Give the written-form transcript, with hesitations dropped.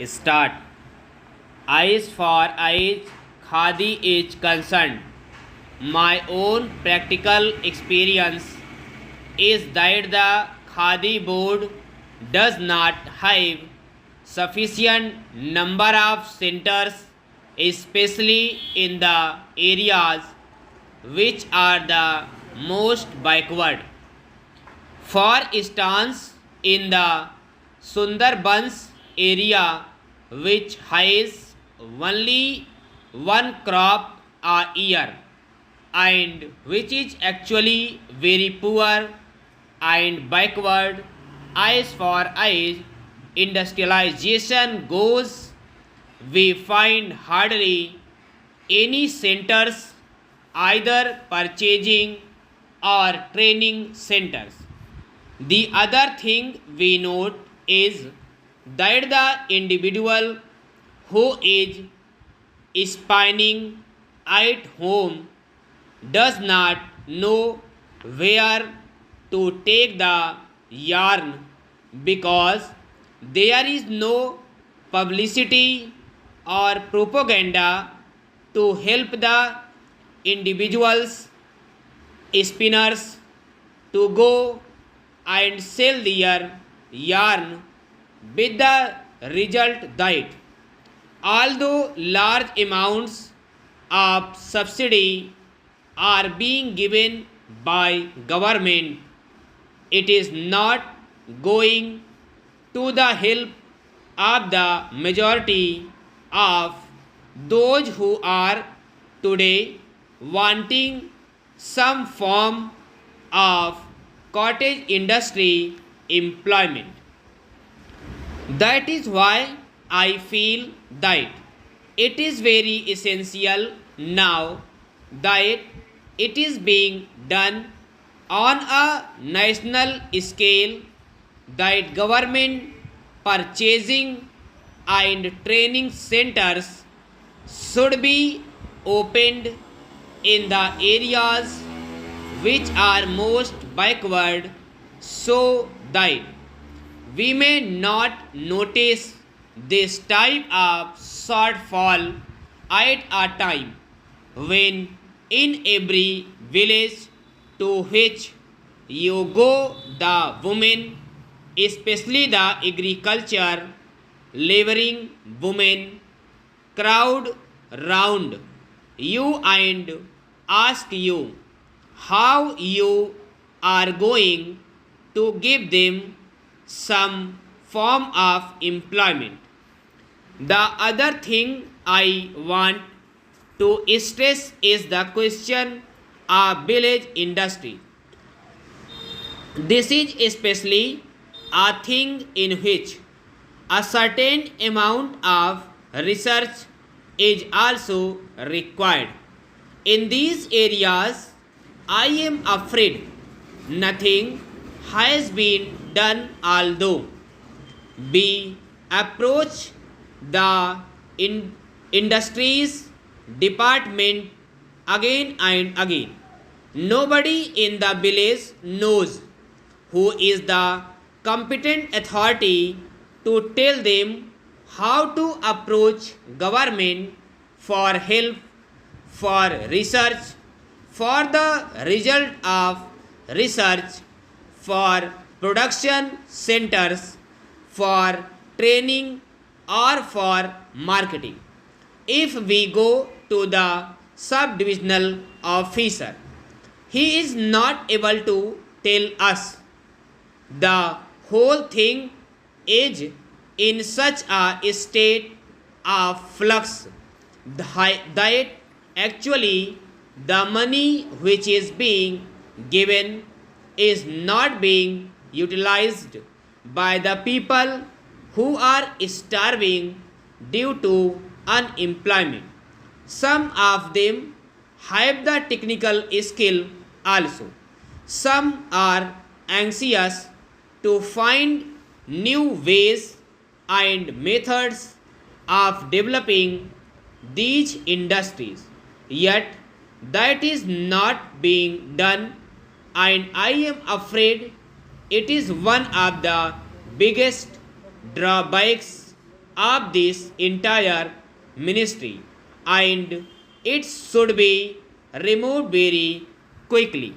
Start. As far as Khadi is concerned, my own practical experience is that the Khadi board does not have sufficient number of centers, especially in the areas which are the most backward. For instance, in the Sundarbans area, which has only one crop a year and which is actually very poor and backward as far as industrialization goes, we find hardly any centers, either purchasing or training centers. The other thing we note is that the individual who is spinning at home does not know where to take the yarn because there is no publicity or propaganda to help the individuals spinners to go and sell their yarn, with the result that although large amounts of subsidy are being given by government, it is not going to the help of the majority of those who are today wanting some form of cottage industry employment. That is why I feel that it is very essential now that it is being done on a national scale, that government purchasing and training centers should be opened in the areas which are most backward, so that we may not notice this type of shortfall at a time when in every village to which you go, the women, especially the agriculture laboring women, crowd round you and ask you how you are going to give them some form of employment. The other thing I want to stress is the question of village industry. This is especially a thing in which a certain amount of research is also required. In these areas, I am afraid nothing has been done, although we approach the industries department again and again. Nobody in the village knows who is the competent authority to tell them how to approach government for help, for research, for the result of research, for production centers, for training, or for marketing. If we go to the sub-divisional officer, he is not able to tell us. The whole thing is in such a state of flux that actually the money which is being given is not being utilized by the people who are starving due to unemployment. Some of them have the technical skill also. Some are anxious to find new ways and methods of developing these industries. Yet that is not being done, and I am afraid it is one of the biggest drawbacks of this entire ministry, and it should be removed very quickly.